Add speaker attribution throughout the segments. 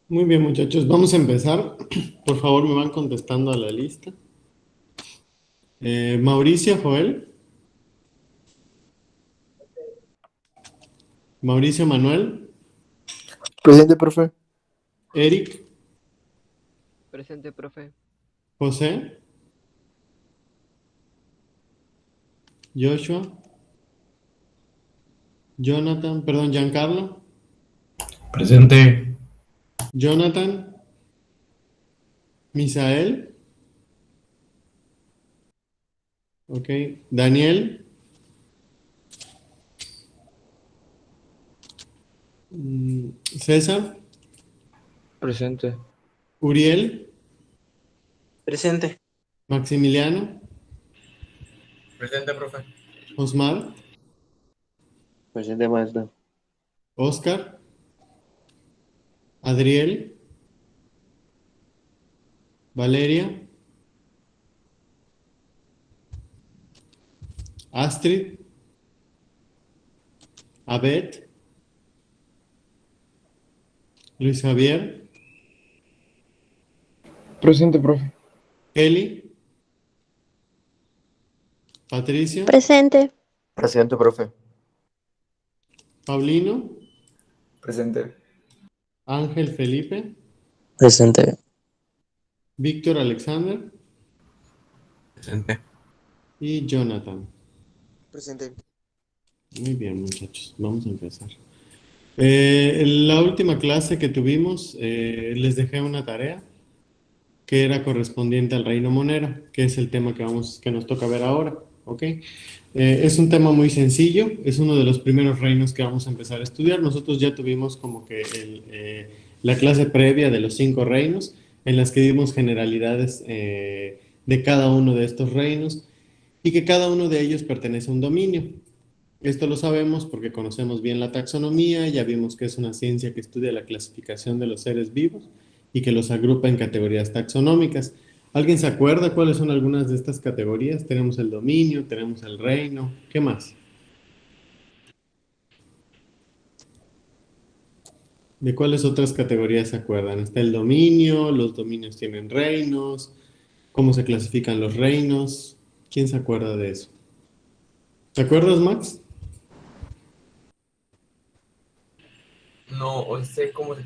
Speaker 1: Muy bien, muchachos, vamos a empezar. Por favor, me van contestando a la lista. Mauricio, Joel, Mauricio Manuel,
Speaker 2: Presente, profe.
Speaker 1: Eric,
Speaker 3: Presente, profe.
Speaker 1: José, Joshua, Jonathan, perdón, Giancarlo,
Speaker 4: Presente.
Speaker 1: Jonathan, Misael, ok, Daniel, César,
Speaker 5: Presente.
Speaker 1: Uriel,
Speaker 6: Presente.
Speaker 1: Maximiliano,
Speaker 4: Presente, profe.
Speaker 1: Osmar,
Speaker 5: Presente, maestro.
Speaker 1: Oscar, Adriel, Valeria, Astrid, Abed, Luis Javier,
Speaker 2: Presente, profe.
Speaker 1: Kelly, Patricio,
Speaker 7: Presente.
Speaker 5: Presente, profe.
Speaker 1: Paulino,
Speaker 4: Presente.
Speaker 1: Ángel Felipe,
Speaker 8: Presente.
Speaker 1: Víctor Alexander
Speaker 4: Presente.
Speaker 1: y Jonathan.
Speaker 2: Presente.
Speaker 1: Muy bien, muchachos, vamos a empezar. En la última clase que tuvimos, les dejé una tarea que era correspondiente al reino monero, que es el tema que nos toca ver ahora, ¿ok? Es un tema muy sencillo, es uno de los primeros reinos que vamos a empezar a estudiar. Nosotros ya tuvimos como que la clase previa de los 5 reinos, en las que vimos generalidades de cada uno de estos reinos y que cada uno de ellos pertenece a un dominio. Esto lo sabemos porque conocemos bien la taxonomía, ya vimos que es una ciencia que estudia la clasificación de los seres vivos y que los agrupa en categorías taxonómicas. ¿Alguien se acuerda cuáles son algunas de estas categorías? Tenemos el dominio, tenemos el reino, ¿qué más? ¿De cuáles otras categorías se acuerdan? Está el dominio, los dominios tienen reinos, cómo se clasifican los reinos. ¿Quién se acuerda de eso? ¿Te acuerdas, Max?
Speaker 4: No, sé cómo se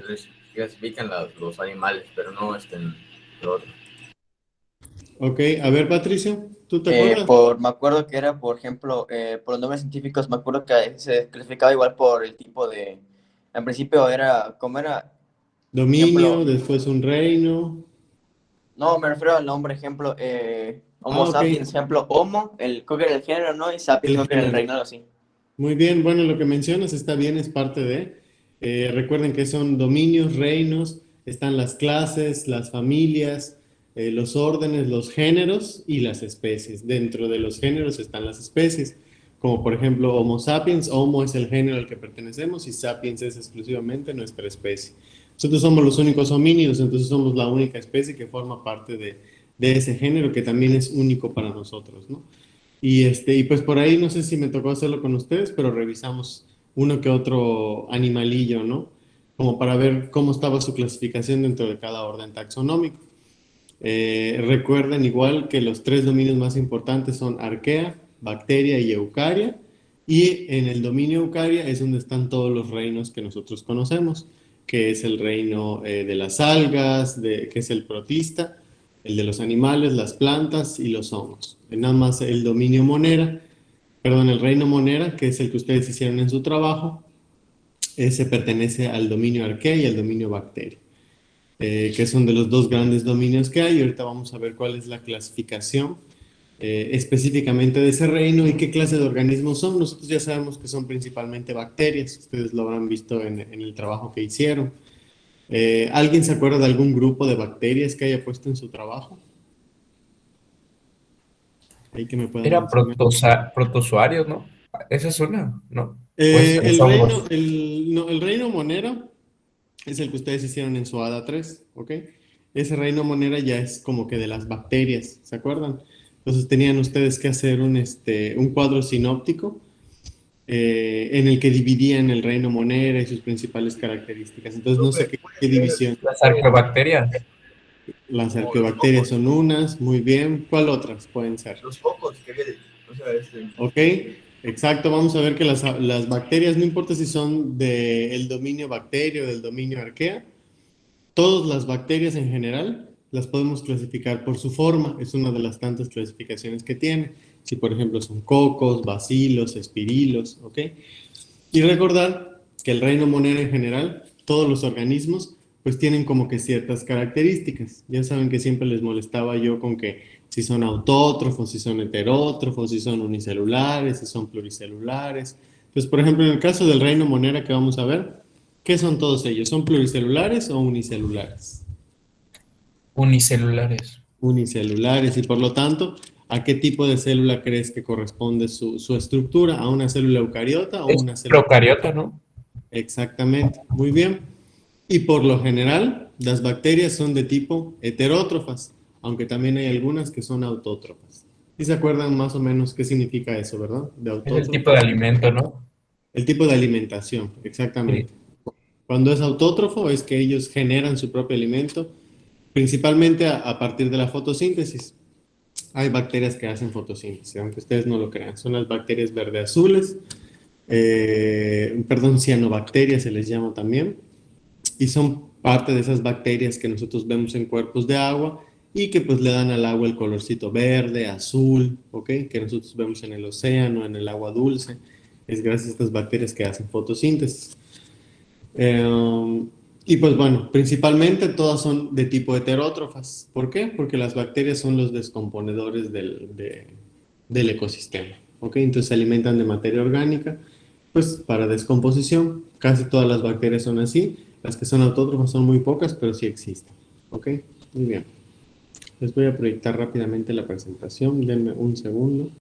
Speaker 4: clasifican los animales, pero no lo otro.
Speaker 1: Ok, a ver, Patricio, ¿tú te acuerdas?
Speaker 6: Me acuerdo que era, por ejemplo, por los nombres científicos, me acuerdo que se clasificaba igual por el tipo de. En principio era, ¿cómo era?
Speaker 1: Dominio,
Speaker 6: Ejemplo,
Speaker 1: después un reino.
Speaker 6: no, me refiero al nombre, ejemplo, Homo
Speaker 1: Ah, ok,
Speaker 6: sapiens, ejemplo, Homo, creo que era el género, ¿no? Y sapiens
Speaker 1: el
Speaker 6: creo que era el
Speaker 1: género.
Speaker 6: reino, algo así.
Speaker 1: Muy bien, bueno, lo que mencionas está bien, es parte de. Recuerden que son dominios, reinos, están las clases, las familias, los órdenes, los géneros y las especies. Dentro de los géneros están las especies, como por ejemplo Homo sapiens. Homo es el género al que pertenecemos y sapiens es exclusivamente nuestra especie. Nosotros somos los únicos homínidos, entonces somos la única especie que forma parte de ese género que también es único para nosotros, ¿no? Y pues por ahí no sé si me tocó hacerlo con ustedes, pero revisamos uno que otro animalillo, ¿no? Como para ver cómo estaba su clasificación dentro de cada orden taxonómico. Recuerden igual que los 3 dominios más importantes son arquea, bacteria y eucaria. Y en el dominio eucaria es donde están todos los reinos que nosotros conocemos, que es el reino de las algas, que es el protista, el de los animales, las plantas y los hongos. Nada más el dominio monera, perdón, el reino monera, que es el que ustedes hicieron en su trabajo, ese pertenece al dominio arquea y al dominio bacteria, que son de los dos grandes dominios que hay. Y ahorita vamos a ver cuál es la clasificación específicamente de ese reino y qué clase de organismos son. Nosotros ya sabemos que son principalmente bacterias, ustedes lo habrán visto en el trabajo que hicieron. ¿Alguien se acuerda de algún grupo de bacterias que haya puesto en su trabajo? Ahí que me puedan
Speaker 4: Era
Speaker 1: mencionar.
Speaker 4: protozoarios, ¿no? Esa es una, ¿no? Pues los
Speaker 1: El reino,
Speaker 4: hongos.
Speaker 1: no, el reino monero es el que ustedes hicieron en su ADA 3, ¿ok? Ese reino monera ya es como que de las bacterias, ¿se acuerdan? Entonces tenían ustedes que hacer un cuadro sinóptico en el que dividían el reino Monera y sus principales características. Entonces, no sé qué división.
Speaker 7: Las arqueobacterias.
Speaker 1: Las arqueobacterias son unas, muy bien. ¿Cuál otras pueden ser?
Speaker 4: Los focos, quería decir. O sea,
Speaker 1: Ok, exacto. Vamos a ver que las bacterias, no importa si son del dominio bacterio o del dominio arquea, todas las bacterias en general las podemos clasificar por su forma. Es una de las tantas clasificaciones que tiene. Si, por ejemplo, son cocos, bacilos, espirilos, ¿ok? Y recordar que el reino Monera en general, todos los organismos, pues tienen como que ciertas características. Ya saben que siempre les molestaba yo con que si son autótrofos, si son heterótrofos, si son unicelulares, si son pluricelulares. Pues, por ejemplo, en el caso del reino Monera que vamos a ver, ¿qué son todos ellos? ¿Son pluricelulares o unicelulares?
Speaker 7: Unicelulares.
Speaker 1: Unicelulares, y por lo tanto, ¿a qué tipo de célula crees que corresponde su estructura? ¿A una célula eucariota o
Speaker 7: Es
Speaker 1: una célula?
Speaker 7: procariota, ¿no?
Speaker 1: Exactamente, muy bien. Y por lo general, las bacterias son de tipo heterótrofas, aunque también hay algunas que son autótrofas. ¿Y se acuerdan más o menos qué significa eso, verdad? De
Speaker 7: Es el
Speaker 1: autótrofo.
Speaker 7: tipo de alimento, ¿no?
Speaker 1: El tipo de alimentación, exactamente. Cuando es autótrofo es que ellos generan su propio alimento, principalmente a partir de la fotosíntesis. Hay bacterias que hacen fotosíntesis, aunque ustedes no lo crean. Son las bacterias verde-azules, perdón, cianobacterias se les llama también, y son parte de esas bacterias que nosotros vemos en cuerpos de agua y que pues le dan al agua el colorcito verde, azul, ¿ok? Que nosotros vemos en el océano, en el agua dulce. Es gracias a estas bacterias que hacen fotosíntesis. Y pues bueno, principalmente todas son de tipo heterótrofas. ¿Por qué? Porque las bacterias son los descomponedores del ecosistema. ¿Ok? Entonces se alimentan de materia orgánica, pues para descomposición. Casi todas las bacterias son así. Las que son autótrofas son muy pocas, pero sí existen. ¿Ok? Muy bien. Les voy a proyectar rápidamente la presentación. Denme un segundo.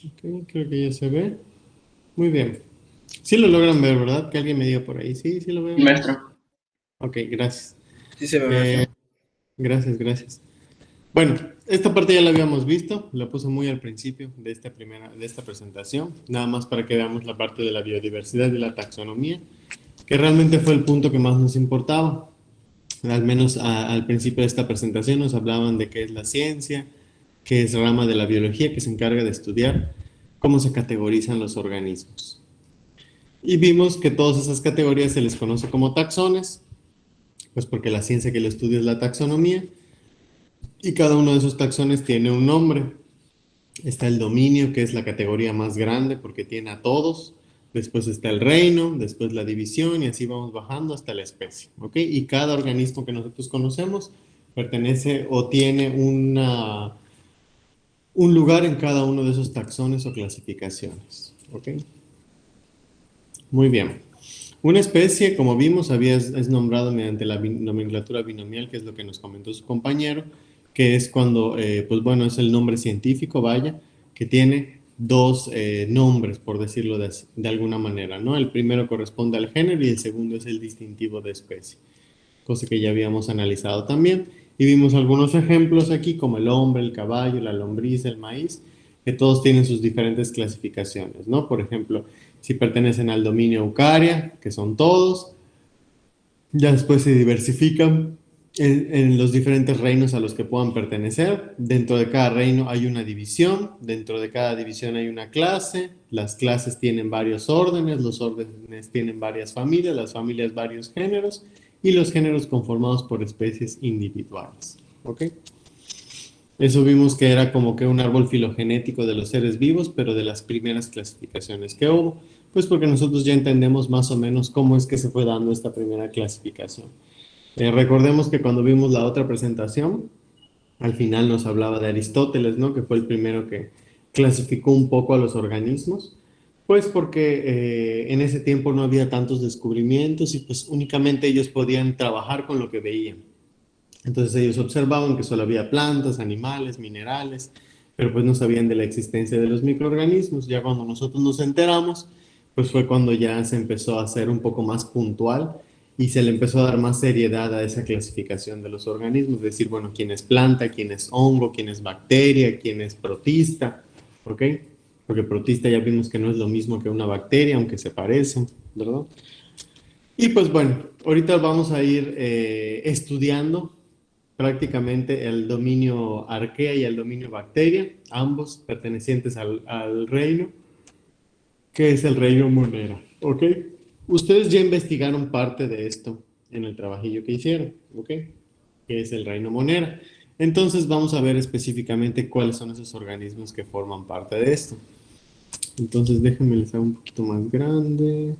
Speaker 1: Ok, creo que ya se ve. Muy bien. Sí lo logran ver, ¿verdad? Que alguien me diga por ahí. Sí, sí lo veo.
Speaker 6: Maestro.
Speaker 1: Ok, gracias.
Speaker 2: Sí se ve, maestro.
Speaker 1: Gracias, gracias. Bueno, esta parte ya la habíamos visto, la puse muy al principio de esta presentación, nada más para que veamos la parte de la biodiversidad y la taxonomía, que realmente fue el punto que más nos importaba. Al menos al principio de esta presentación nos hablaban de qué es la ciencia, qué es rama de la biología que se encarga de estudiar cómo se categorizan los organismos. Y vimos que todas esas categorías se les conoce como taxones, pues porque la ciencia que lo estudia es la taxonomía, y cada uno de esos taxones tiene un nombre. Está el dominio, que es la categoría más grande porque tiene a todos. Después está el reino, después la división y así vamos bajando hasta la especie. ¿Ok? Y cada organismo que nosotros conocemos pertenece o tiene un lugar en cada uno de esos taxones o clasificaciones. ¿Ok? Muy bien. Una especie, como vimos, es nombrado mediante la nomenclatura binomial, que es lo que nos comentó su compañero, que es cuando, pues bueno, es el nombre científico, vaya, que tiene dos nombres, por decirlo de alguna manera, ¿no? El primero corresponde al género y el segundo es el distintivo de especie, cosa que ya habíamos analizado también. Y vimos algunos ejemplos aquí, como el hombre, el caballo, la lombriz, el maíz, que todos tienen sus diferentes clasificaciones, ¿no? Por ejemplo, si pertenecen al dominio Eucaria, que son todos, ya después se diversifican en los diferentes reinos a los que puedan pertenecer. Dentro de cada reino hay una división, dentro de cada división hay una clase, las clases tienen varios órdenes, los órdenes tienen varias familias, las familias varios géneros y los géneros conformados por especies individuales. ¿Ok? Eso vimos que era como que un árbol filogenético de los seres vivos, pero de las primeras clasificaciones que hubo, pues porque nosotros ya entendemos más o menos cómo es que se fue dando esta primera clasificación. Recordemos que cuando vimos la otra presentación, al final nos hablaba de Aristóteles, ¿no? Que fue el primero que clasificó un poco a los organismos, pues porque en ese tiempo no había tantos descubrimientos y pues únicamente ellos podían trabajar con lo que veían. Entonces ellos observaban que solo había plantas, animales, minerales, pero pues no sabían de la existencia de los microorganismos. Ya cuando nosotros nos enteramos, pues fue cuando ya se empezó a hacer un poco más puntual y se le empezó a dar más seriedad a esa clasificación de los organismos, es decir, bueno, quién es planta, quién es hongo, quién es bacteria, quién es protista, ¿ok? Porque protista ya vimos que no es lo mismo que una bacteria, aunque se parecen, ¿verdad? Y pues bueno, ahorita vamos a ir estudiando prácticamente el dominio arquea y el dominio bacteria, ambos pertenecientes al reino, que es el reino monera, ¿ok? Ustedes ya investigaron parte de esto en el trabajillo que hicieron, ¿ok? Que es el reino monera. Entonces vamos a ver específicamente cuáles son esos organismos que forman parte de esto. Entonces déjenme les hago un poquito más grande.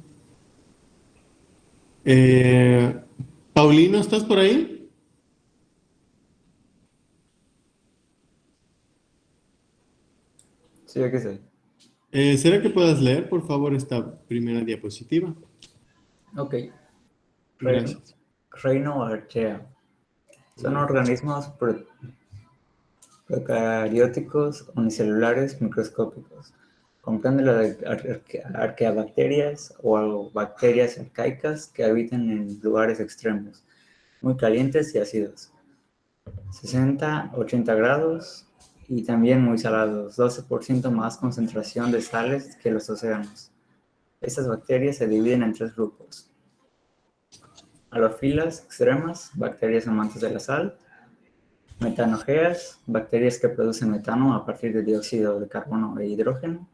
Speaker 1: Eh, Paulino, ¿estás por ahí?
Speaker 8: Sí, aquí estoy.
Speaker 1: ¿Será que puedas leer, por favor, esta primera diapositiva?
Speaker 8: Ok. Reino,
Speaker 1: Gracias.
Speaker 8: reino Archaea. Son organismos procarióticos unicelulares microscópicos. Comprende las arqueabacterias o bacterias arcaicas que habitan en lugares extremos, muy calientes y ácidos, 60-80 grados, y también muy salados, 12% más concentración de sales que los océanos. Estas bacterias se dividen en tres grupos: halófilas extremas, bacterias amantes de la sal; metanógeas, bacterias que producen metano a partir de dióxido de carbono e hidrógeno;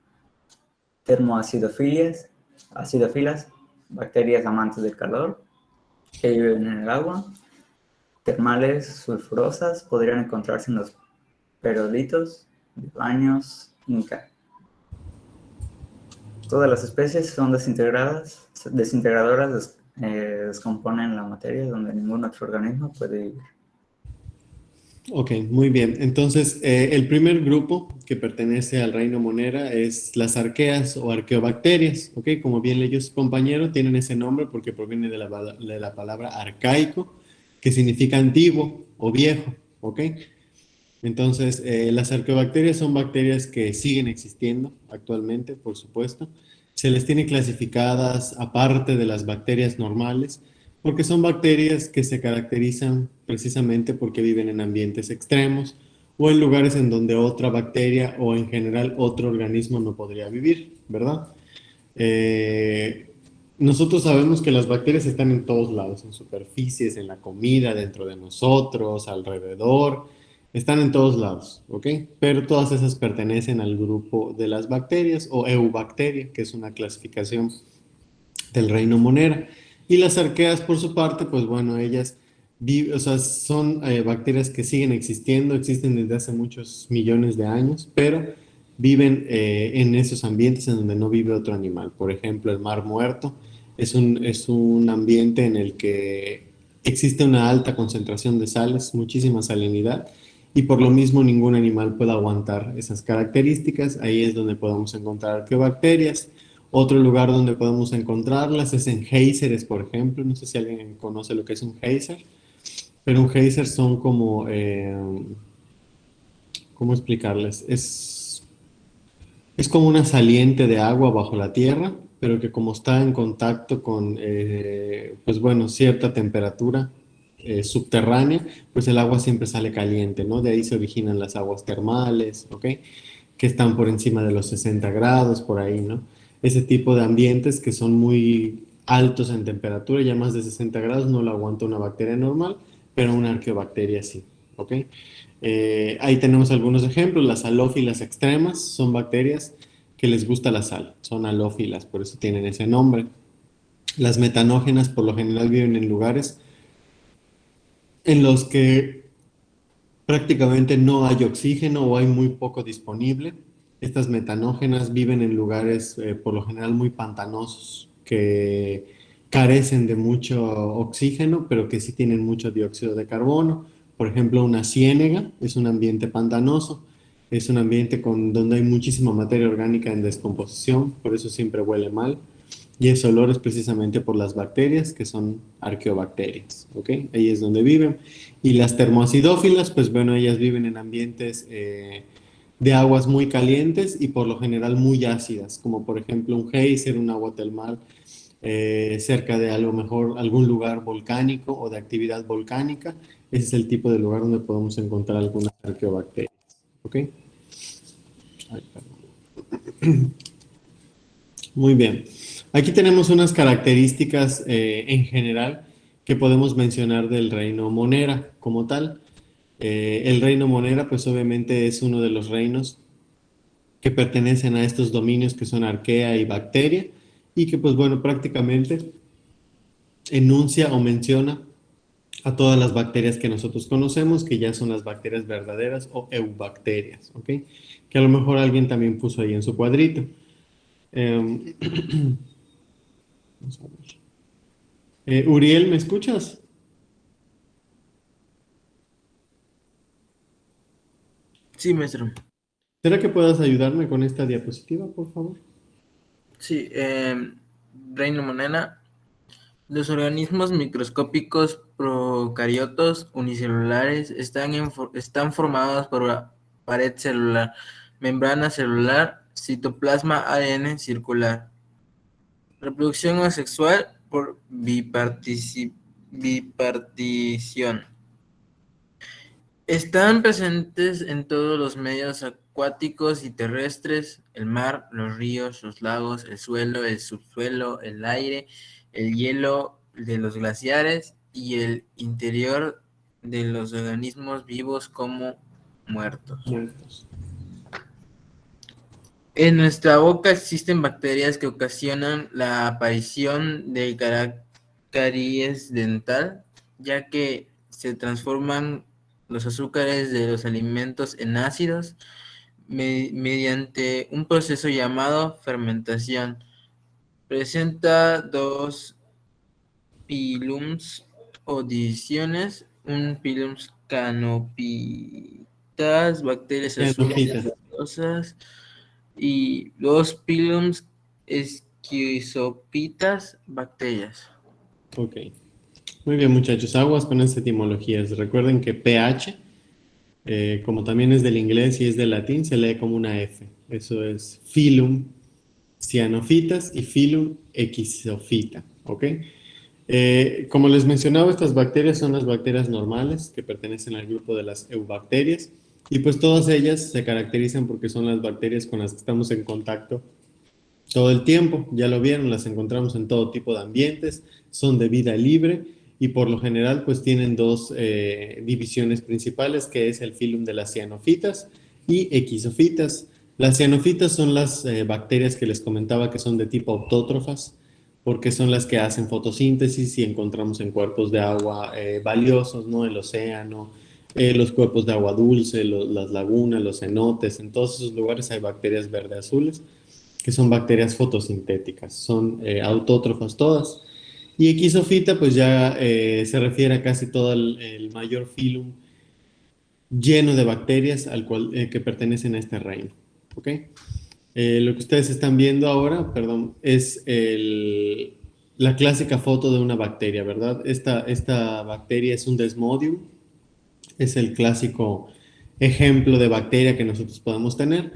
Speaker 8: termoacidófilas, bacterias amantes del calor que viven en el agua; termales sulfurosas, podrían encontrarse en los perolitos de baños Inca. Todas las especies son desintegradoras, descomponen la materia donde ningún otro organismo puede vivir.
Speaker 1: Ok, muy bien. Entonces, el primer grupo que pertenece al reino monera es las arqueas o arqueobacterias, ¿ok? Como bien leyó su compañero, tienen ese nombre porque proviene de la palabra arcaico, que significa antiguo o viejo, ¿ok? Entonces, las arqueobacterias son bacterias que siguen existiendo actualmente, por supuesto. Se les tiene clasificadas aparte de las bacterias normales, porque son bacterias que se caracterizan precisamente porque viven en ambientes extremos o en lugares en donde otra bacteria o en general otro organismo no podría vivir, ¿verdad? Eh, Nosotros sabemos que las bacterias están en todos lados, en superficies, en la comida, dentro de nosotros, alrededor, están en todos lados, ¿ok? Pero todas esas pertenecen al grupo de las bacterias o eubacteria, que es una clasificación del reino monera. Y las arqueas, por su parte, pues bueno, ellas o sea, son bacterias que siguen existiendo, existen desde hace muchos millones de años, pero viven en esos ambientes en donde no vive otro animal. Por ejemplo, el mar muerto es un ambiente en el que existe una alta concentración de sales, muchísima salinidad, y por lo mismo ningún animal puede aguantar esas características. Ahí es donde podemos encontrar arqueobacterias. Otro lugar donde podemos encontrarlas es en géiseres, por ejemplo. No sé si alguien conoce lo que es un géiser, pero un geyser son como, ¿cómo explicarles? Es como una saliente de agua bajo la tierra, pero que como está en contacto con, pues bueno, cierta temperatura subterránea, pues el agua siempre sale caliente, ¿no? De ahí se originan las aguas termales, ¿ok? Que están por encima de los 60 grados, por ahí, ¿no? Ese tipo de ambientes que son muy altos en temperatura, ya más de 60 grados, no lo aguanta una bacteria normal, pero una arqueobacteria sí, ¿ok? Ahí tenemos algunos ejemplos. Las halófilas extremas son bacterias que les gusta la sal, son halófilas, por eso tienen ese nombre. Las metanógenas por lo general viven en lugares en los que prácticamente no hay oxígeno o hay muy poco disponible. Estas metanógenas viven en lugares por lo general muy pantanosos, que carecen de mucho oxígeno, pero que sí tienen mucho dióxido de carbono. Por ejemplo, una ciénega es un ambiente pantanoso, es un ambiente donde hay muchísima materia orgánica en descomposición, por eso siempre huele mal. Y ese olor es precisamente por las bacterias, que son arqueobacterias, ¿ok? Ahí es donde viven. Y las termoacidófilas, pues bueno, ellas viven en ambientes de aguas muy calientes y por lo general muy ácidas, como por ejemplo un geyser, un agua termal, cerca de a lo mejor algún lugar volcánico o de actividad volcánica. Ese es el tipo de lugar donde podemos encontrar algunas arqueobacterias, ¿ok? Ay, perdón. Muy bien. Aquí tenemos unas características en general que podemos mencionar del reino Monera como tal. El reino Monera, pues obviamente es uno de los reinos que pertenecen a estos dominios que son arquea y bacteria y que pues bueno, prácticamente enuncia o menciona a todas las bacterias que nosotros conocemos, que ya son las bacterias verdaderas o eubacterias, ¿ok? Que a lo mejor alguien también puso ahí en su cuadrito. Vamos a ver. Uriel, ¿me escuchas?
Speaker 9: Sí, maestro.
Speaker 1: ¿Será que puedas ayudarme con esta diapositiva, por favor?
Speaker 9: Sí, Reino Monena. Los organismos microscópicos procariotos unicelulares están formados por la pared celular, membrana celular, citoplasma, ADN circular. Reproducción asexual por bipartición. Están presentes en todos los medios acuáticos y terrestres: el mar, los ríos, los lagos, el suelo, el subsuelo, el aire, el hielo de los glaciares y el interior de los organismos vivos como muertos. En nuestra boca existen bacterias que ocasionan la aparición de caries dental, ya que se transforman los azúcares de los alimentos en ácidos mediante un proceso llamado fermentación. Presenta dos pilums o divisiones, un pilums canopitas, bacterias azules y dos pilums esquizopitas, bacterias.
Speaker 1: Ok. Muy bien, muchachos. Aguas con estas etimologías. Recuerden que pH, como también es del inglés y es del latín, se lee como una F. Eso es Phylum Cyanophytas y Phylum Echizophyta. ¿Ok? Como les mencionaba, estas bacterias son las bacterias normales que pertenecen al grupo de las eubacterias y pues todas ellas se caracterizan porque son las bacterias con las que estamos en contacto todo el tiempo. Ya lo vieron, las encontramos en todo tipo de ambientes, son de vida libre y por lo general pues tienen dos divisiones principales, que es el filum de las cianofitas y equisofitas. Las cianofitas son las bacterias que les comentaba que son de tipo autótrofas, porque son las que hacen fotosíntesis y encontramos en cuerpos de agua valiosos, ¿no? El océano, los cuerpos de agua dulce, las lagunas, los cenotes, en todos esos lugares hay bacterias verde-azules, que son bacterias fotosintéticas, son autótrofas todas. Y equisofita, pues ya se refiere a casi todo el mayor filum lleno de bacterias al cual, que pertenecen a este reino, ¿ok? Lo que ustedes están viendo ahora, perdón, es la clásica foto de una bacteria, ¿verdad? Esta bacteria es un Desmodium, es el clásico ejemplo de bacteria que nosotros podemos tener.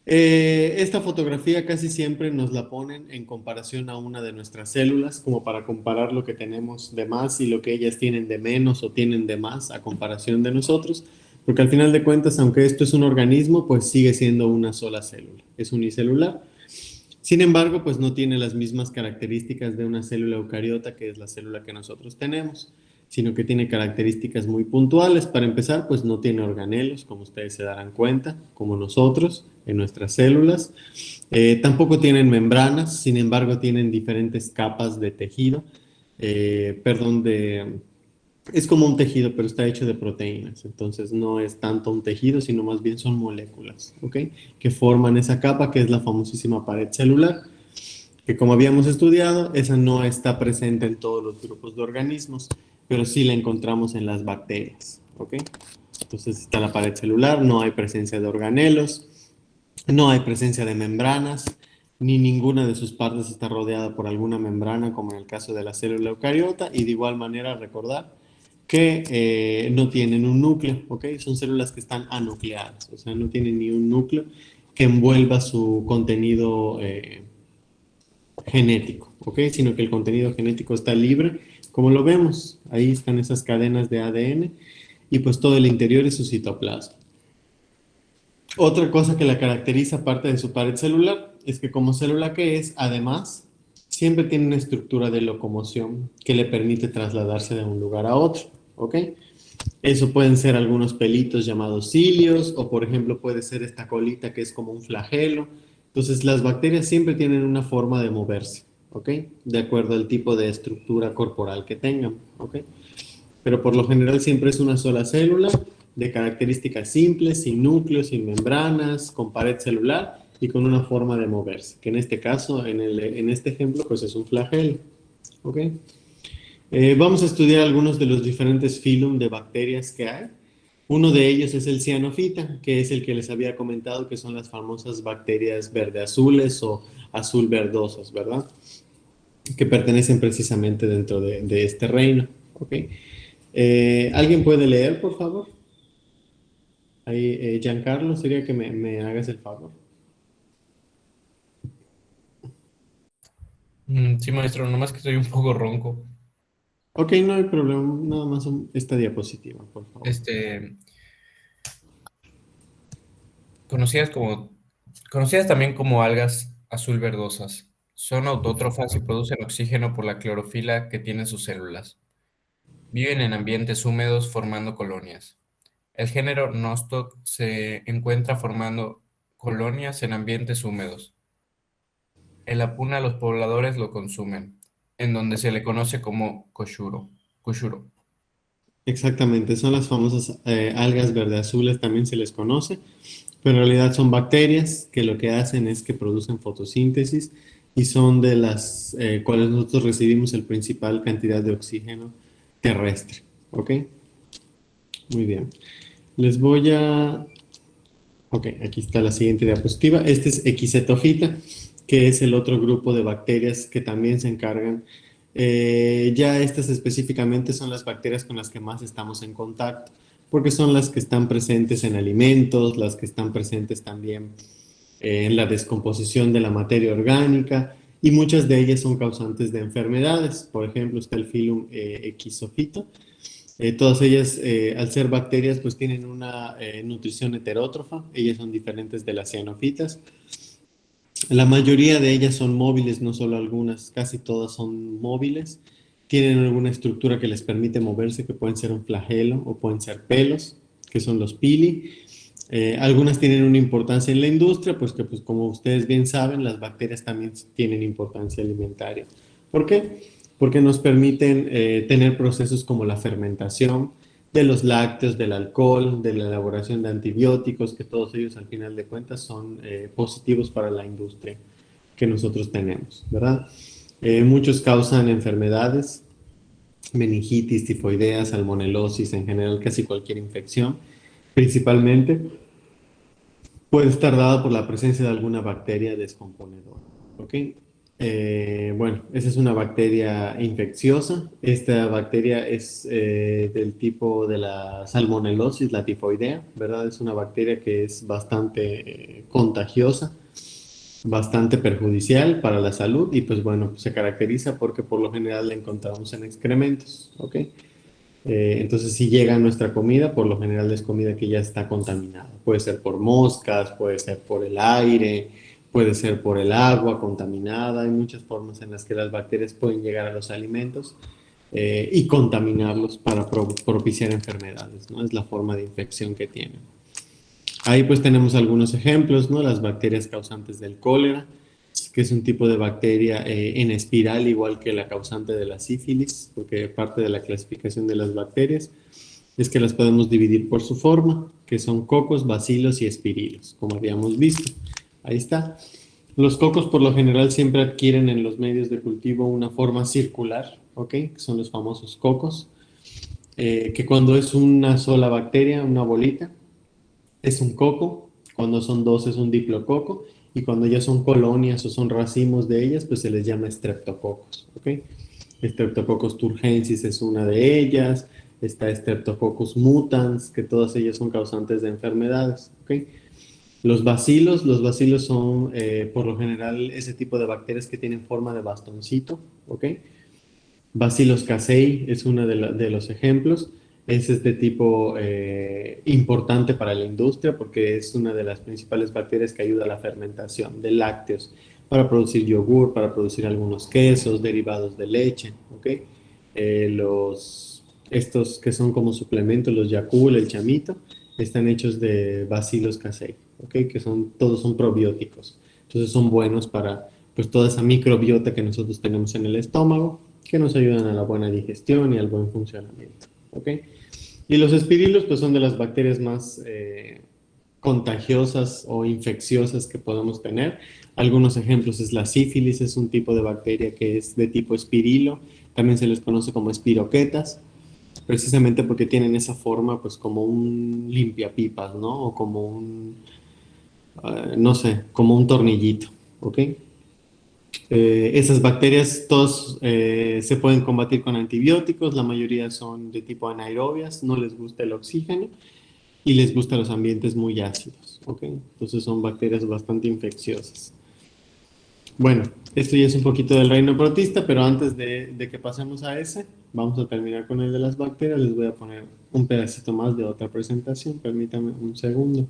Speaker 1: Esta fotografía casi siempre nos la ponen en comparación a una de nuestras células, como para comparar lo que tenemos de más y lo que ellas tienen de menos o tienen de más a comparación de nosotros, porque al final de cuentas, aunque esto es un organismo, pues sigue siendo una sola célula, es unicelular. Sin embargo, pues no tiene las mismas características de una célula eucariota, que es la célula que nosotros tenemos, sino que tiene características muy puntuales. Para empezar, pues no tiene organelos, como ustedes se darán cuenta, como nosotros en nuestras células. Tampoco tienen membranas, sin embargo tienen diferentes capas de tejido, es como un tejido, pero está hecho de proteínas, entonces no es tanto un tejido, sino más bien son moléculas, ¿ok? Que forman esa capa que es la famosísima pared celular, que como habíamos estudiado, esa no está presente en todos los grupos de organismos, pero sí la encontramos en las bacterias, ¿ok? Entonces está la pared celular, no hay presencia de organelos, no hay presencia de membranas, ni ninguna de sus partes está rodeada por alguna membrana, como en el caso de la célula eucariota, y de igual manera recordar que no tienen un núcleo, ¿ok? Son células que están anucleadas, o sea, no tienen ni un núcleo que envuelva su contenido genético, ¿ok? Sino que el contenido genético está libre, como lo vemos, ahí están esas cadenas de ADN, y pues todo el interior es su citoplasma. Otra cosa que la caracteriza, aparte de su pared celular, es que como célula que es, además, siempre tiene una estructura de locomoción que le permite trasladarse de un lugar a otro, ¿ok? Eso pueden ser algunos pelitos llamados cilios, o por ejemplo puede ser esta colita que es como un flagelo. Entonces las bacterias siempre tienen una forma de moverse, ¿ok? De acuerdo al tipo de estructura corporal que tengan, ¿ok? Pero por lo general siempre es una sola célula, de características simples, sin núcleos, sin membranas, con pared celular y con una forma de moverse, que en este caso, en este ejemplo, pues es un flagelo, ¿ok? Vamos a estudiar algunos de los diferentes filum de bacterias que hay. Uno de ellos es el cianofita, que es el que les había comentado, que son las famosas bacterias verde-azules o azul-verdosas, ¿verdad? Que pertenecen precisamente dentro de este reino, ¿ok? ¿Alguien puede leer, por favor? Ahí, Giancarlo, sería que me hagas el favor.
Speaker 7: Sí, maestro, nomás que estoy un poco ronco.
Speaker 1: Ok, no hay problema, nada más esta diapositiva, por favor.
Speaker 7: Conocidas conocidas también como algas azul verdosas. Son autótrofas y producen oxígeno por la clorofila que tienen sus células. Viven en ambientes húmedos formando colonias. El género Nostoc se encuentra formando colonias en ambientes húmedos. En la puna los pobladores lo consumen, en donde se le conoce como kushuro.
Speaker 1: Exactamente, son las famosas algas verde-azules, también se les conoce, pero en realidad son bacterias que lo que hacen es que producen fotosíntesis y son de las cuales nosotros recibimos el principal cantidad de oxígeno terrestre, ¿ok? Muy bien. Les voy a... Ok, aquí está la siguiente diapositiva. Este es Equisetophita, que es el otro grupo de bacterias que también se encargan. Ya estas específicamente son las bacterias con las que más estamos en contacto, porque son las que están presentes en alimentos, las que están presentes también en la descomposición de la materia orgánica, y muchas de ellas son causantes de enfermedades. Por ejemplo, está el filum Equisophyta. Todas ellas, al ser bacterias, pues tienen una nutrición heterótrofa. Ellas son diferentes de las cianofitas. La mayoría de ellas son móviles, no solo algunas, casi todas son móviles. Tienen alguna estructura que les permite moverse, que pueden ser un flagelo o pueden ser pelos, que son los pili. Algunas tienen una importancia en la industria, pues que pues, como ustedes bien saben, las bacterias también tienen importancia alimentaria. ¿Por qué? Porque nos permiten tener procesos como la fermentación de los lácteos, del alcohol, de la elaboración de antibióticos, que todos ellos al final de cuentas son positivos para la industria que nosotros tenemos, ¿verdad? Muchos causan enfermedades, meningitis, tifoidea, salmonelosis, en general casi cualquier infección, principalmente puede estar dada por la presencia de alguna bacteria descomponedora, ¿ok? Bueno, esa es una bacteria infecciosa. Esta bacteria es del tipo de la salmonelosis, la tifoidea, ¿verdad? Es una bacteria que es bastante contagiosa, bastante perjudicial para la salud y pues bueno, se caracteriza porque por lo general la encontramos en excrementos, ¿ok? Entonces, si llega a nuestra comida, por lo general es comida que ya está contaminada. Puede ser por moscas, puede ser por el aire, puede ser por el agua contaminada. Hay muchas formas en las que las bacterias pueden llegar a los alimentos y contaminarlos para propiciar enfermedades, ¿no? Es la forma de infección que tienen. Ahí pues tenemos algunos ejemplos, ¿no? Las bacterias causantes del cólera, que es un tipo de bacteria en espiral, igual que la causante de la sífilis, porque parte de la clasificación de las bacterias es que las podemos dividir por su forma, que son cocos, bacilos y espirilos, como habíamos visto. Ahí está. Los cocos por lo general siempre adquieren en los medios de cultivo una forma circular, ¿ok? Que son los famosos cocos, que cuando es una sola bacteria, una bolita, es un coco, cuando son dos es un diplococo, y cuando ya son colonias o son racimos de ellas, pues se les llama streptococos, ¿ok? Streptococcus turgensis es una de ellas, está Streptococcus mutans, que todas ellas son causantes de enfermedades, ¿ok? Los bacilos son por lo general ese tipo de bacterias que tienen forma de bastoncito, ¿ok? Bacillus casei es uno de los ejemplos. Es este tipo importante para la industria porque es una de las principales bacterias que ayuda a la fermentación de lácteos para producir yogur, para producir algunos quesos, derivados de leche. ¿Ok? Estos que son como suplementos, los Yakult, el chamito, están hechos de Bacillus casei, ¿ok? Que todos son probióticos. Entonces son buenos para pues, toda esa microbiota que nosotros tenemos en el estómago que nos ayudan a la buena digestión y al buen funcionamiento. ¿Ok? Y los espirilos, pues son de las bacterias más contagiosas o infecciosas que podemos tener. Algunos ejemplos es la sífilis, es un tipo de bacteria que es de tipo espirilo, también se les conoce como espiroquetas, precisamente porque tienen esa forma, pues como un limpiapipas, ¿no? O como no sé, como un tornillito, ¿ok? Esas bacterias todas se pueden combatir con antibióticos, la mayoría son de tipo anaerobias, no les gusta el oxígeno y les gustan los ambientes muy ácidos, ¿ok? Entonces son bacterias bastante infecciosas. Bueno, esto ya es un poquito del reino protista, pero antes de que pasemos a ese, vamos a terminar con el de las bacterias. Les voy a poner un pedacito más de otra presentación, permítanme un segundo.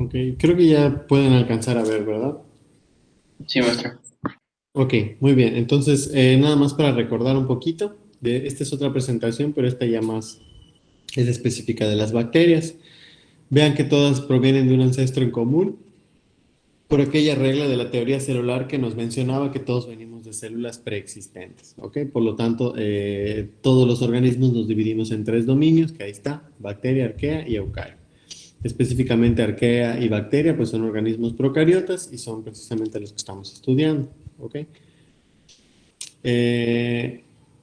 Speaker 1: Ok, creo que ya pueden alcanzar a ver, ¿verdad?
Speaker 5: Sí, maestro.
Speaker 1: Ok, muy bien. Entonces, nada más para recordar un poquito, esta es otra presentación, pero esta ya más es específica de las bacterias. Vean que todas provienen de un ancestro en común, por aquella regla de la teoría celular que nos mencionaba que todos venimos de células preexistentes, ¿ok? Por lo tanto, todos los organismos nos dividimos en 3 dominios, que ahí está, bacteria, arquea y eucario. Específicamente arquea y bacteria, pues son organismos procariotas y son precisamente los que estamos estudiando, ¿ok?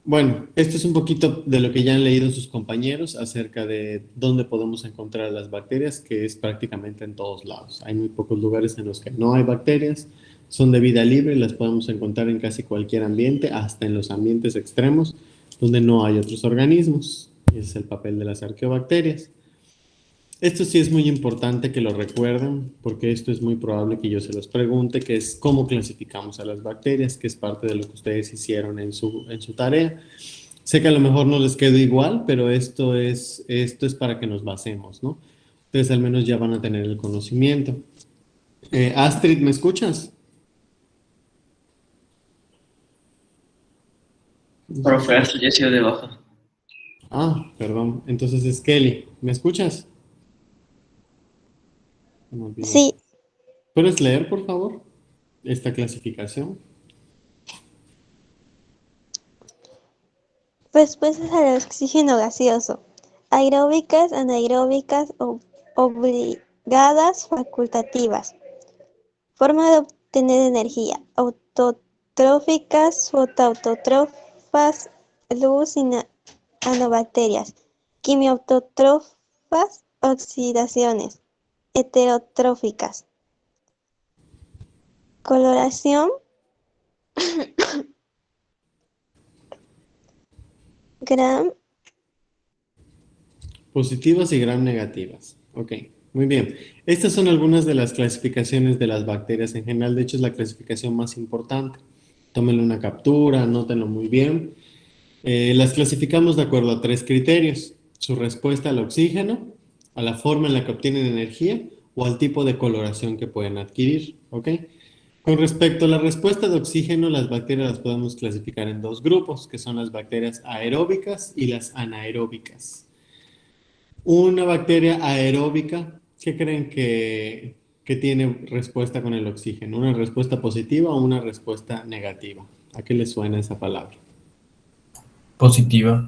Speaker 1: Bueno, esto es un poquito de lo que ya han leído sus compañeros acerca de dónde podemos encontrar las bacterias, que es prácticamente en todos lados. Hay muy pocos lugares en los que no hay bacterias, son de vida libre, las podemos encontrar en casi cualquier ambiente, hasta en los ambientes extremos, donde no hay otros organismos. Ese es el papel de las arqueobacterias. Esto sí es muy importante que lo recuerden, porque esto es muy probable que yo se los pregunte, que es cómo clasificamos a las bacterias, que es parte de lo que ustedes hicieron en su tarea. Sé que a lo mejor no les quedó igual, pero esto es para que nos basemos, ¿no? Ustedes al menos ya van a tener el conocimiento. Astrid, ¿me escuchas?
Speaker 5: Profe, esto ya ha sido de baja.
Speaker 1: Ah, perdón. Entonces es Kelly. ¿Me escuchas? Se me olvidó.
Speaker 10: Sí,
Speaker 1: ¿Puedes leer, por favor, esta clasificación?
Speaker 10: respuestas al oxígeno gaseoso. Aeróbicas, anaeróbicas, obligadas, facultativas. Forma de obtener energía. Autotróficas, fotoautótrofas, luz y anobacterias. Quimiautótrofas, oxidaciones. Heterotróficas. Coloración. Gram.
Speaker 1: Positivas y gram negativas. Ok, muy bien. Estas son algunas de las clasificaciones de las bacterias en general. De hecho, es la clasificación más importante. Tómenle una captura, anótenlo muy bien. Las clasificamos de acuerdo a 3 criterios. Su respuesta al oxígeno, a la forma en la que obtienen energía o al tipo de coloración que pueden adquirir. ¿Ok? Con respecto a la respuesta de oxígeno, las bacterias las podemos clasificar en 2 grupos, que son las bacterias aeróbicas y las anaeróbicas. Una bacteria aeróbica, ¿qué creen que tiene respuesta con el oxígeno? ¿Una respuesta positiva o una respuesta negativa? ¿A qué le suena esa palabra?
Speaker 7: Positiva.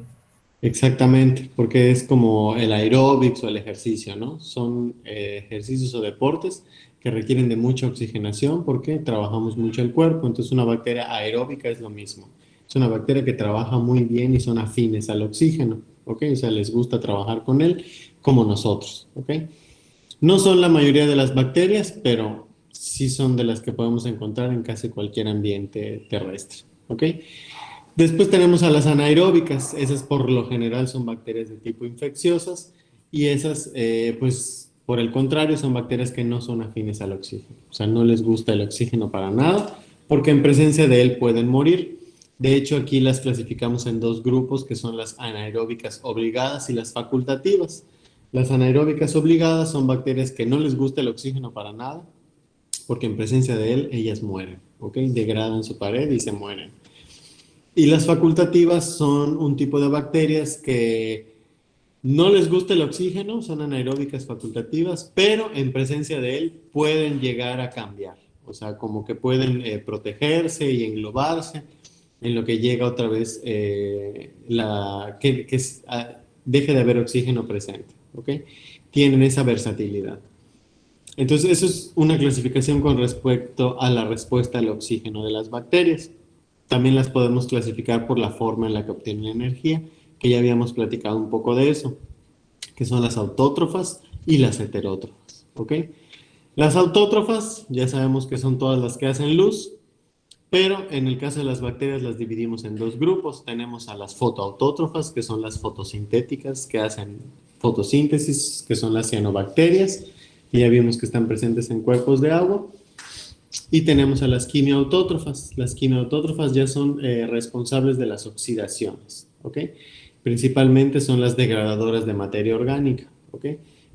Speaker 1: Exactamente, porque es como el aeróbics o el ejercicio, ¿no? Son ejercicios o deportes que requieren de mucha oxigenación porque trabajamos mucho el cuerpo. Entonces una bacteria aeróbica es lo mismo. Es una bacteria que trabaja muy bien y son afines al oxígeno, ¿ok? O sea, les gusta trabajar con él como nosotros, ¿ok? No son la mayoría de las bacterias, pero sí son de las que podemos encontrar en casi cualquier ambiente terrestre, ¿ok? Después tenemos a las anaeróbicas, esas por lo general son bacterias de tipo infecciosas y esas, pues por el contrario, son bacterias que no son afines al oxígeno, o sea, no les gusta el oxígeno para nada porque en presencia de él pueden morir. De hecho, aquí las clasificamos en 2 grupos que son las anaeróbicas obligadas y las facultativas. Las anaeróbicas obligadas son bacterias que no les gusta el oxígeno para nada porque en presencia de él ellas mueren, ¿ok? Degradan su pared y se mueren. Y las facultativas son un tipo de bacterias que no les gusta el oxígeno, son anaeróbicas facultativas, pero en presencia de él pueden llegar a cambiar. O sea, como que pueden protegerse y englobarse en lo que llega otra vez deje de haber oxígeno presente. ¿Ok? Tienen esa versatilidad. Entonces, eso es una clasificación con respecto a la respuesta al oxígeno de las bacterias. También las podemos clasificar por la forma en la que obtienen energía, que ya habíamos platicado un poco de eso, que son las autótrofas y las heterótrofas, ¿ok? Las autótrofas ya sabemos que son todas las que hacen luz, pero en el caso de las bacterias las dividimos en 2 grupos. Tenemos a las fotoautótrofas, que son las fotosintéticas, que hacen fotosíntesis, que son las cianobacterias, y ya vimos que están presentes en cuerpos de agua. Y tenemos a las quimiautótrofas. Las quimiautótrofas ya son responsables de las oxidaciones, ¿ok? Principalmente son las degradadoras de materia orgánica, ¿ok?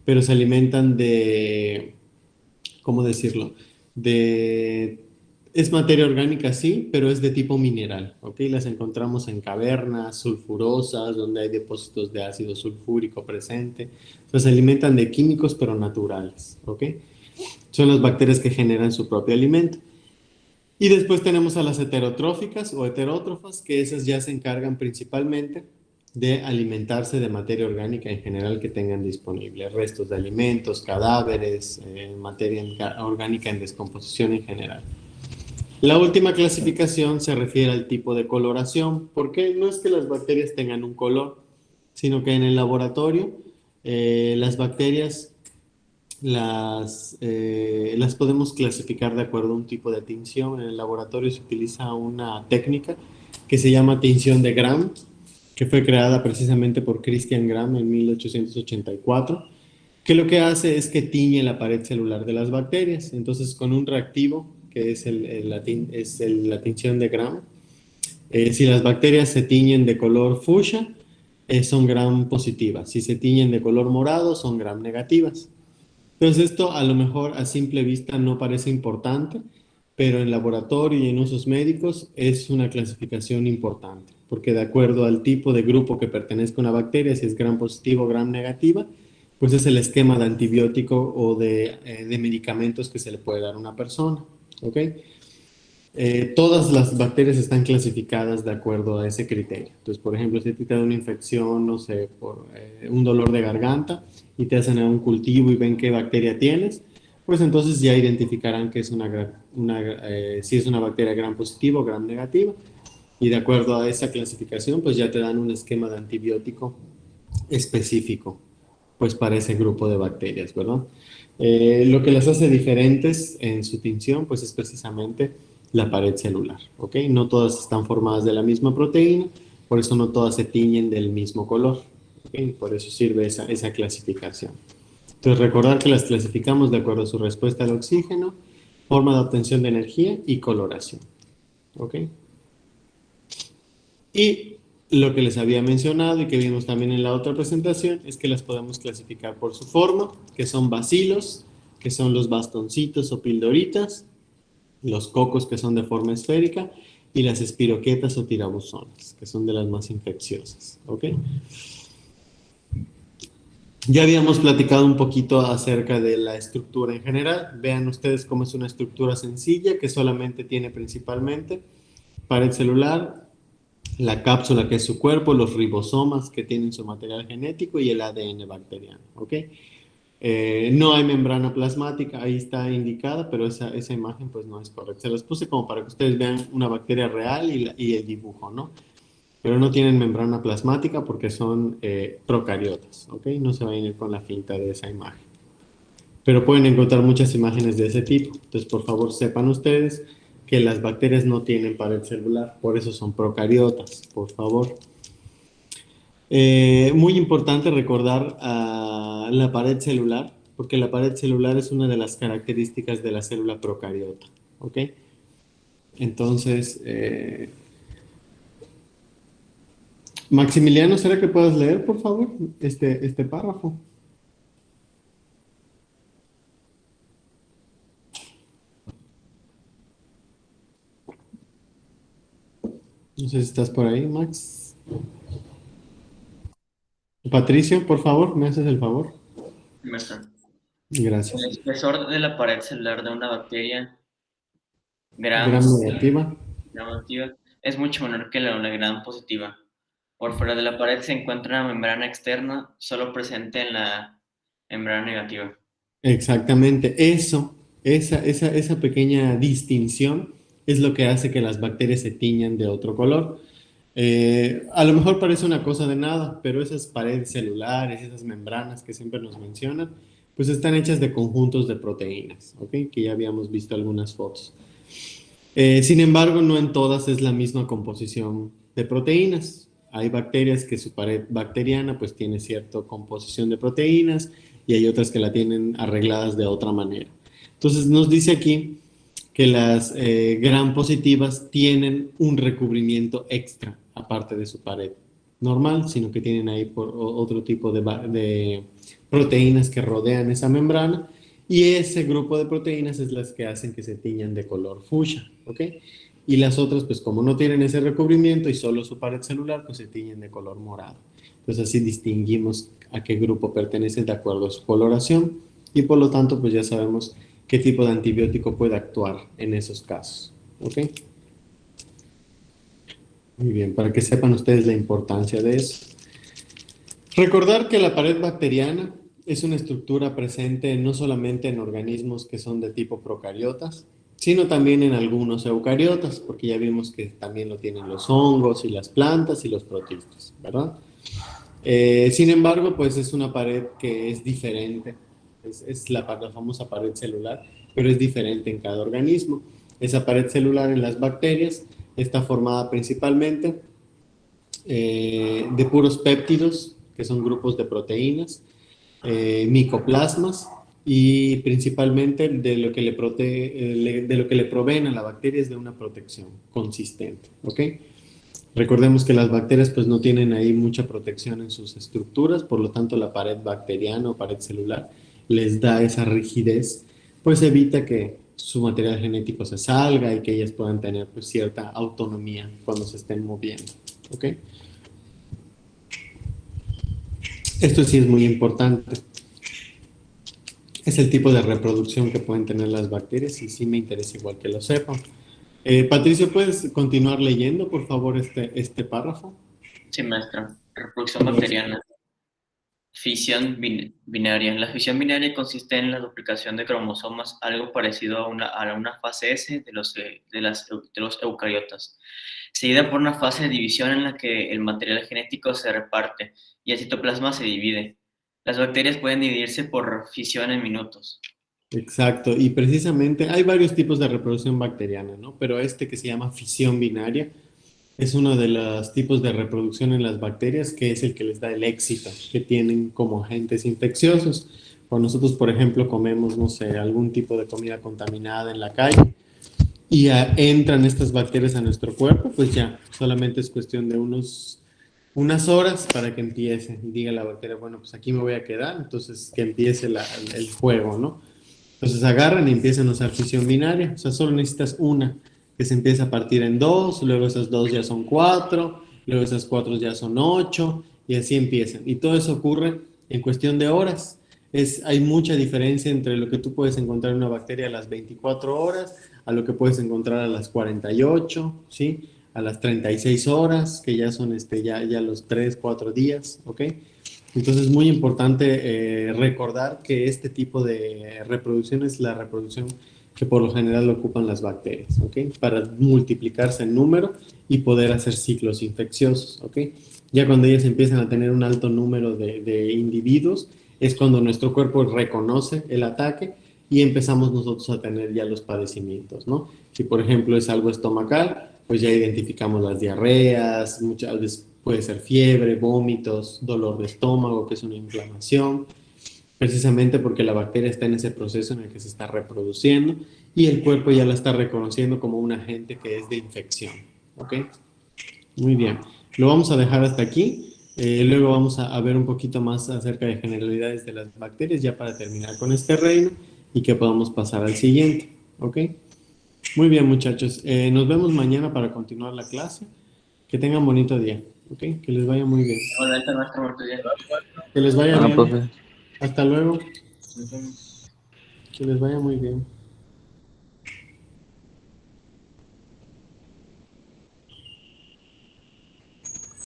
Speaker 1: Pero se alimentan de ¿cómo decirlo? Es materia orgánica, sí, pero es de tipo mineral, ¿ok? Las encontramos en cavernas sulfurosas, donde hay depósitos de ácido sulfúrico presente. Se alimentan de químicos, pero naturales, ¿ok? Son las bacterias que generan su propio alimento. Y después tenemos a las heterotróficas o heterótrofas, que esas ya se encargan principalmente de alimentarse de materia orgánica en general que tengan disponible, restos de alimentos, cadáveres, materia orgánica en descomposición en general. La última clasificación se refiere al tipo de coloración, porque no es que las bacterias tengan un color, sino que en el laboratorio las bacterias las podemos clasificar de acuerdo a un tipo de tinción. En el laboratorio se utiliza una técnica que se llama tinción de Gram, que fue creada precisamente por Christian Gram en 1884, que lo que hace es que tiñe la pared celular de las bacterias. Entonces, con un reactivo, que es la tinción de Gram, si las bacterias se tiñen de color fucsia, son Gram positivas. Si se tiñen de color morado, son Gram negativas. Entonces, esto a lo mejor a simple vista no parece importante, pero en laboratorio y en usos médicos es una clasificación importante, porque de acuerdo al tipo de grupo que pertenezca a una bacteria, si es Gram positivo o Gram negativa, pues es el esquema de antibiótico o de medicamentos que se le puede dar a una persona, ¿ok? Todas las bacterias están clasificadas de acuerdo a ese criterio. Entonces, por ejemplo, si te da una infección, no sé, por un dolor de garganta y te hacen un cultivo y ven qué bacteria tienes, pues entonces ya identificarán que es si es una bacteria Gram positiva o Gram negativa, y de acuerdo a esa clasificación, pues ya te dan un esquema de antibiótico específico, pues para ese grupo de bacterias, ¿verdad? Lo que las hace diferentes en su tinción, pues es precisamente la pared celular, ¿ok? No todas están formadas de la misma proteína, por eso no todas se tiñen del mismo color, ¿ok? Por eso sirve esa clasificación. Entonces, recordar que las clasificamos de acuerdo a su respuesta al oxígeno, forma de obtención de energía y coloración, ¿ok? Y lo que les había mencionado y que vimos también en la otra presentación es que las podemos clasificar por su forma, que son bacilos, que son los bastoncitos o pildoritas, los cocos, que son de forma esférica, y las espiroquetas o tirabuzones, que son de las más infecciosas, ¿ok? Ya habíamos platicado un poquito acerca de la estructura en general. Vean ustedes cómo es una estructura sencilla que solamente tiene principalmente pared celular, la cápsula que es su cuerpo, los ribosomas que tienen su material genético y el ADN bacteriano, ¿ok? No hay membrana plasmática, ahí está indicada, pero esa imagen pues no es correcta. Se las puse como para que ustedes vean una bacteria real y el dibujo, ¿no? Pero no tienen membrana plasmática porque son procariotas, ¿ok? No se vayan a ir con la finta de esa imagen. Pero pueden encontrar muchas imágenes de ese tipo. Entonces, por favor, sepan ustedes que las bacterias no tienen pared celular, por eso son procariotas, por favor. Muy importante recordar la pared celular, porque la pared celular es una de las características de la célula procariota, ¿ok? Entonces, Maximiliano, ¿será que puedas leer, por favor, este párrafo? No sé si estás por ahí, Max. Patricio, por favor, ¿me haces el favor?
Speaker 5: Maestro.
Speaker 1: Gracias.
Speaker 5: El espesor de la pared celular de una bacteria
Speaker 1: Gram negativa.
Speaker 5: gram negativa es mucho menor que la gram positiva. Por fuera de la pared se encuentra una membrana externa solo presente en la membrana negativa.
Speaker 1: Exactamente, esa pequeña distinción es lo que hace que las bacterias se tiñan de otro color. A lo mejor parece una cosa de nada, pero esas paredes celulares, esas membranas que siempre nos mencionan, pues están hechas de conjuntos de proteínas, ¿ok? Que ya habíamos visto algunas fotos. Sin embargo, no en todas es la misma composición de proteínas. Hay bacterias que su pared bacteriana pues tiene cierta composición de proteínas y hay otras que la tienen arregladas de otra manera. Entonces nos dice aquí que las gram positivas tienen un recubrimiento extra aparte de su pared normal, sino que tienen ahí otro tipo de proteínas que rodean esa membrana Y ese grupo de proteínas es las que hacen que se tiñan de color fucsia, ¿ok? Y las otras, pues como no tienen ese recubrimiento y solo su pared celular, pues se tiñen de color morado. Entonces así distinguimos a qué grupo pertenecen de acuerdo a su coloración y por lo tanto, pues ya sabemos qué tipo de antibiótico puede actuar en esos casos, ¿ok? Muy bien, para que sepan ustedes la importancia de eso. Recordar que la pared bacteriana es una estructura presente no solamente en organismos que son de tipo procariotas, sino también en algunos eucariotas, porque ya vimos que también lo tienen los hongos y las plantas y los protistas, ¿verdad? Sin embargo, pues es una pared que es diferente, es la famosa pared celular, pero es diferente en cada organismo. Esa pared celular en las bacterias está formada principalmente de puros péptidos, que son grupos de proteínas, micoplasmas y principalmente de lo que le proveen a la bacteria es de una protección consistente, ¿ok? Recordemos que las bacterias pues no tienen ahí mucha protección en sus estructuras, por lo tanto la pared bacteriana o pared celular les da esa rigidez, pues evita que su material genético se salga y que ellas puedan tener pues cierta autonomía cuando se estén moviendo, ¿ok? Esto sí es muy importante. Es el tipo de reproducción que pueden tener las bacterias y sí me interesa igual que lo sepan. Patricio, ¿puedes continuar leyendo, por favor, este párrafo?
Speaker 5: Sí, maestro. Reproducción bacteriana. Fisión binaria. La fisión binaria consiste en la duplicación de cromosomas, algo parecido a una fase S de los eucariotas, seguida por una fase de división en la que el material genético se reparte y el citoplasma se divide. Las bacterias pueden dividirse por fisión en minutos.
Speaker 1: Exacto, y precisamente hay varios tipos de reproducción bacteriana, ¿no? Pero este que se llama fisión binaria es uno de los tipos de reproducción en las bacterias que es el que les da el éxito, que tienen como agentes infecciosos. Cuando nosotros, por ejemplo, comemos, no sé, algún tipo de comida contaminada en la calle y entran estas bacterias a nuestro cuerpo, pues ya, solamente es cuestión de unas horas para que empiece y diga la bacteria, bueno, pues aquí me voy a quedar, entonces que empiece el juego, ¿no? Entonces agarran y empiezan a usar fisión binaria, o sea, solo necesitas una que se empieza a partir en dos, luego esas dos ya son cuatro, luego esas cuatro ya son ocho, y así empiezan. Y todo eso ocurre en cuestión de horas. Hay mucha diferencia entre lo que tú puedes encontrar en una bacteria a las 24 horas, a lo que puedes encontrar a las 48, ¿sí? A las 36 horas, que ya son ya los 3, 4 días, ¿ok? Entonces es muy importante recordar que este tipo de reproducción es la reproducción que por lo general ocupan las bacterias, ¿ok? Para multiplicarse en número y poder hacer ciclos infecciosos, ¿ok? Ya cuando ellas empiezan a tener un alto número de individuos, es cuando nuestro cuerpo reconoce el ataque y empezamos nosotros a tener ya los padecimientos, ¿no? Si por ejemplo es algo estomacal, pues ya identificamos las diarreas, muchas veces puede ser fiebre, vómitos, dolor de estómago, que es una inflamación, precisamente porque la bacteria está en ese proceso en el que se está reproduciendo y el cuerpo ya la está reconociendo como un agente que es de infección, ¿ok? Muy bien, lo vamos a dejar hasta aquí. Luego vamos a ver un poquito más acerca de generalidades de las bacterias ya para terminar con este reino y que podamos pasar al siguiente, ¿ok? Muy bien, muchachos. Nos vemos mañana para continuar la clase. Que tengan bonito día, ¿ok? Que les vaya muy bien.
Speaker 5: Hola, maestro, bonito día.
Speaker 1: Que les vaya bien.
Speaker 2: profe.
Speaker 1: Hasta luego. Que les vaya muy bien.